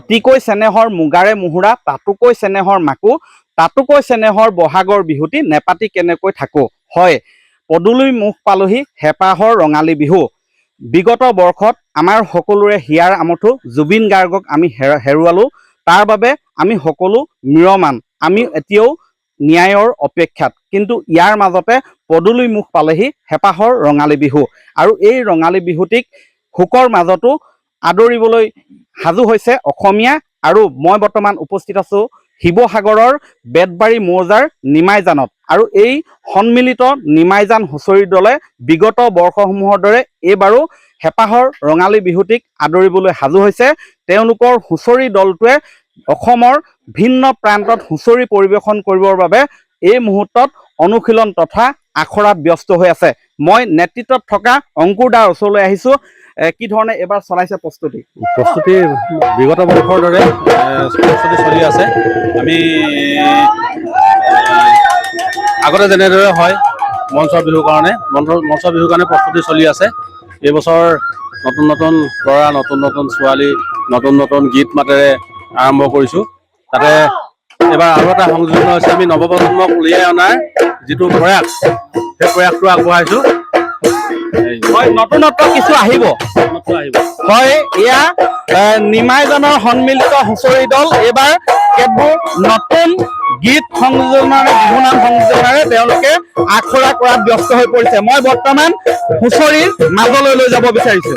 অতিকৈ চেনেহৰ মুগাৰে মুহুৰা, তাতোকৈ চেনেহৰ মাকো, তাতোকৈ চেনেহৰ বহাগৰ বিহুটি, নেপাতি কেনেকৈ থাকো। হয়, পদূলি মুখ পালোহি, হেঁপাহৰ ৰঙালী বিহু। বিগত বৰ্ষত আমাৰ সকলোৰে হিয়াৰ আমঠু জুবিন গাৰ্গক আমি হেৰুৱালোঁ। তাৰ বাবে আমি সকলো ম্ৰিয়মান, আমি এতিয়াও ন্যায়ৰ অপেক্ষাত। কিন্তু ইয়াৰ মাজতে পদূলি মুখ পালেহি হেঁপাহৰ ৰঙালী বিহু, আৰু এই ৰঙালী বিহুটিক শোকৰ মাজতো আদৰিবলৈ সাজু হৈছে অসমীয়া। আৰু মই বৰ্তমান উপস্থিত আছোঁ শিৱসাগৰৰ বেতবাৰী মৌজাৰ নিমাইজানত, আৰু এই সন্মিলিত নিমাইজান হুঁচৰি দলে বিগত বৰ্ষসমূহৰ দৰে এইবাৰো হেঁপাহৰ ৰঙালী বিহুটিক আদৰিবলৈ সাজু হৈছে। তেওঁলোকৰ হুঁচৰি দলটোৱে অসমৰ ভিন্ন প্ৰান্তত হুঁচৰি পৰিৱেশন কৰিবৰ বাবে এই মুহূৰ্তত অনুশীলন তথা আখৰাত ব্যস্ত হৈ আছে। মই নেতৃত্বত থকা অংকুৰ দাৰ ওচৰলৈ আহিছোঁ। কি ধৰণে এবাৰ চলাইছে প্ৰস্তুতি বিগত বৰ্ষৰ দৰে প্ৰস্তুতি চলি আছে। আমি আগতে যেনেদৰে হয় মঞ্চৰ বিহুৰ কাৰণে প্ৰস্তুতি চলি আছে। এইবছৰ নতুন নতুন ল'ৰা, নতুন নতুন ছোৱালী, নতুন নতুন গীত মাতেৰে আৰম্ভ কৰিছোঁ। তাতে এবাৰ আৰু এটা সংযোজন হৈছে, আমি নৱপ্ৰজন্মক উলিয়াই অনাৰ যিটো প্ৰয়াস, সেই প্ৰয়াসটো আগবঢ়াইছোঁ। হয়, নতুনত্ব কিছু আহিব। হয়, এয়া নিমাইজানৰ সন্মিলিত হুঁচৰি দল এইবাৰ কেতবোৰ নতুন গীত সংযোজনেৰে, বিহুনাম সংযোজনেৰে তেওঁলোকে আখৰা কৰাত ব্যস্ত হৈ পৰিছে। মই বৰ্তমান হুঁচৰিৰ মাজলৈ লৈ যাব বিচাৰিছোঁ।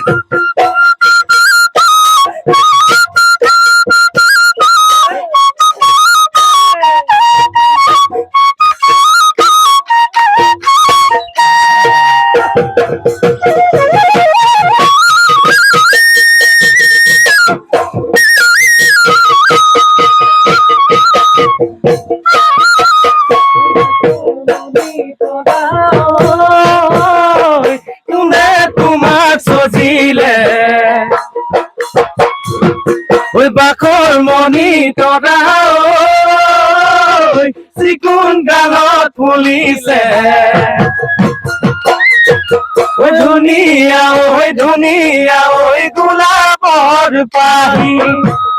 কোনে তোমাক সজিলে ওই বাখৰ মণি তৰা, চিকুণ গালত ফুলিছে ওই ধুনীয়া, ওই ধুনীয়া, ওই গোলাপৰ পাহি,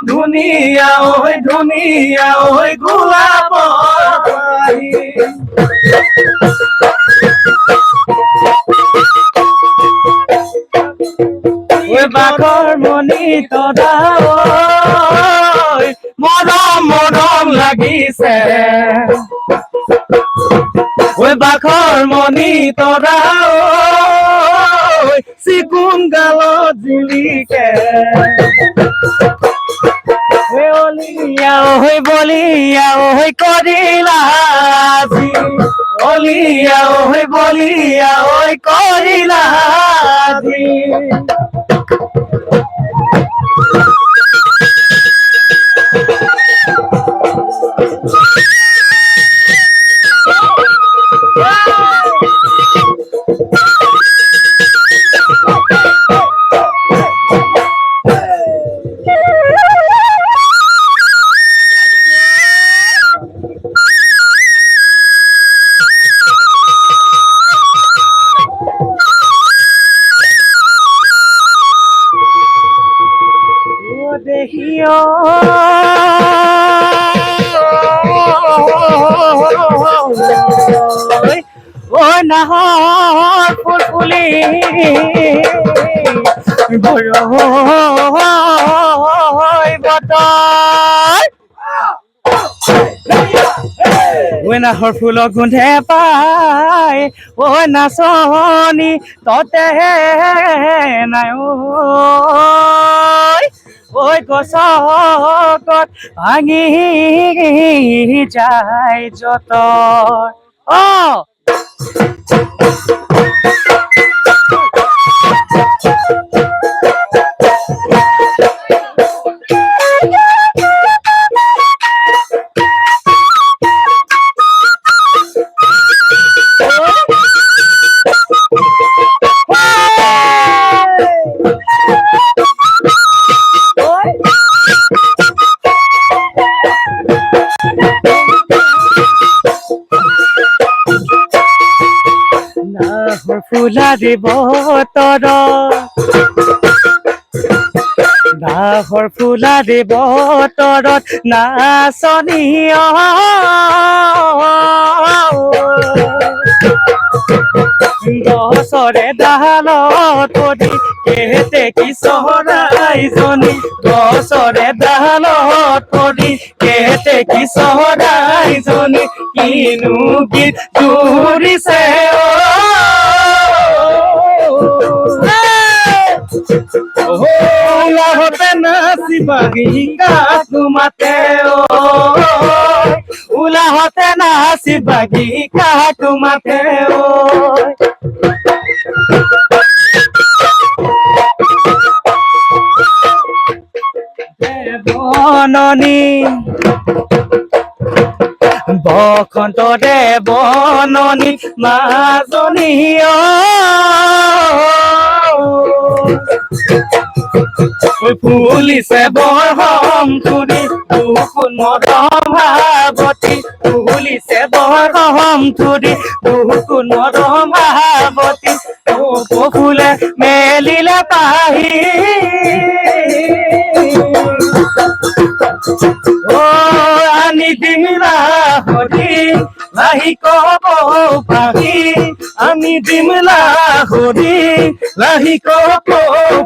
ধুনীয়া, ওই ধুনীয়া, ওই গোলাপৰ পাহি। ওই বাখৰ মণি তৰা, মৰম মৰম লাগিছে ওই বাখৰ মণি তৰা, চিকুণ গালত জিলিকে অলিয়া, ওই বলিয়া, ওই কৰিলা আজি, অলিয়া, ওই বলিয়া, ওই কৰিলা আজি। ওই নাহৰ ফুল ফুলি বতৰ, ওই নাহৰ ফুলক গোন্ধে পাই, ওই নাচনি ততে নাই, ওই গছত ভাঙি যায় যতৰ। ফুলাৰি বতৰ বাহৰ ফুলাৰে বতৰত নাচনি গছৰে ডালত পৰি কেতেকী চৰাইজনী গছৰে ডালত পৰি কেতেকী চৰাইজনী কিনো গীত জুৰিছে ওলাহতে নাচিবাগি কাকু মাতে ওলাহতে নাচিবাগি কাকু মাতে বননি বসন্তৰে বননি মাজনী ফুলিছে বৰহম তুলি দুকুণ মৰম ভাৱতী ফুলিছে বৰহম তুলি দুকুণ মৰম ভাৱতী ফুলে মেলিলে পাহি আনি দিমলা হৰি লাহি কব পাহি আমি দিমলা হৰি লাহি কব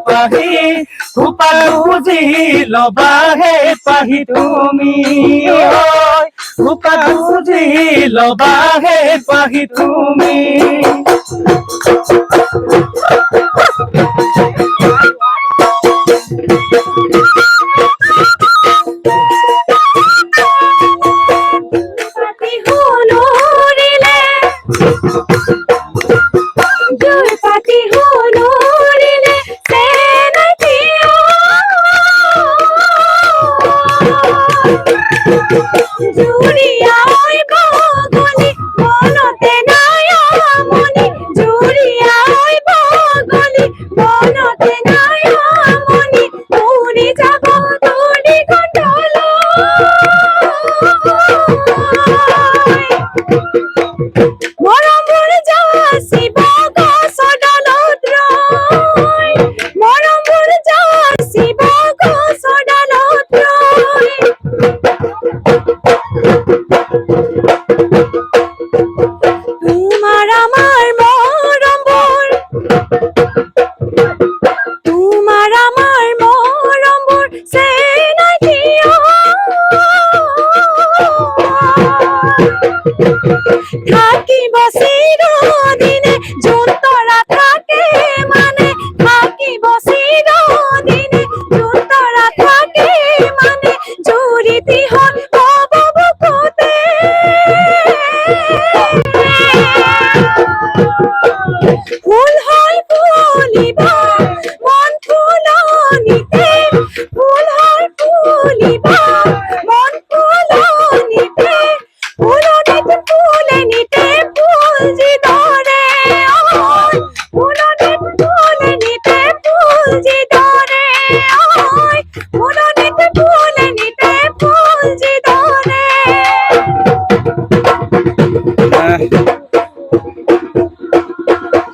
পাহি থোপা বুজি লবাহে পাহি তুমি থোপা বুজি লবাহে পাহি তুমি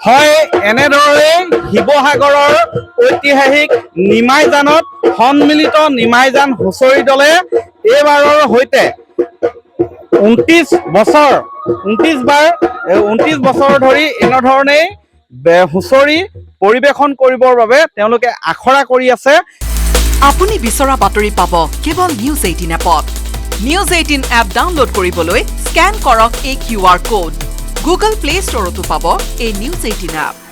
হয় এনেদৰে শিৱসাগৰৰ ঐতিহাসিক নিমাইজানত সন্মিলিত নিমাইজান হুঁচৰি দলে এইবাৰৰ সৈতে 29 বছৰ ধৰি এনেধৰণেই হুঁচৰি পৰিৱেশন কৰিবৰ বাবে তেওঁলোকে আখৰা কৰি আছে। আপুনি বিচৰা বাতৰি পাব কেৱল নিউজ 18 এপত। নিউজ 18 এপ ডাউনলোড কৰিবলৈ স্কেন কৰক এই QR কোড। গুগল প্লে ষ্টৰতো পাব এই নিউজ 18 এপ।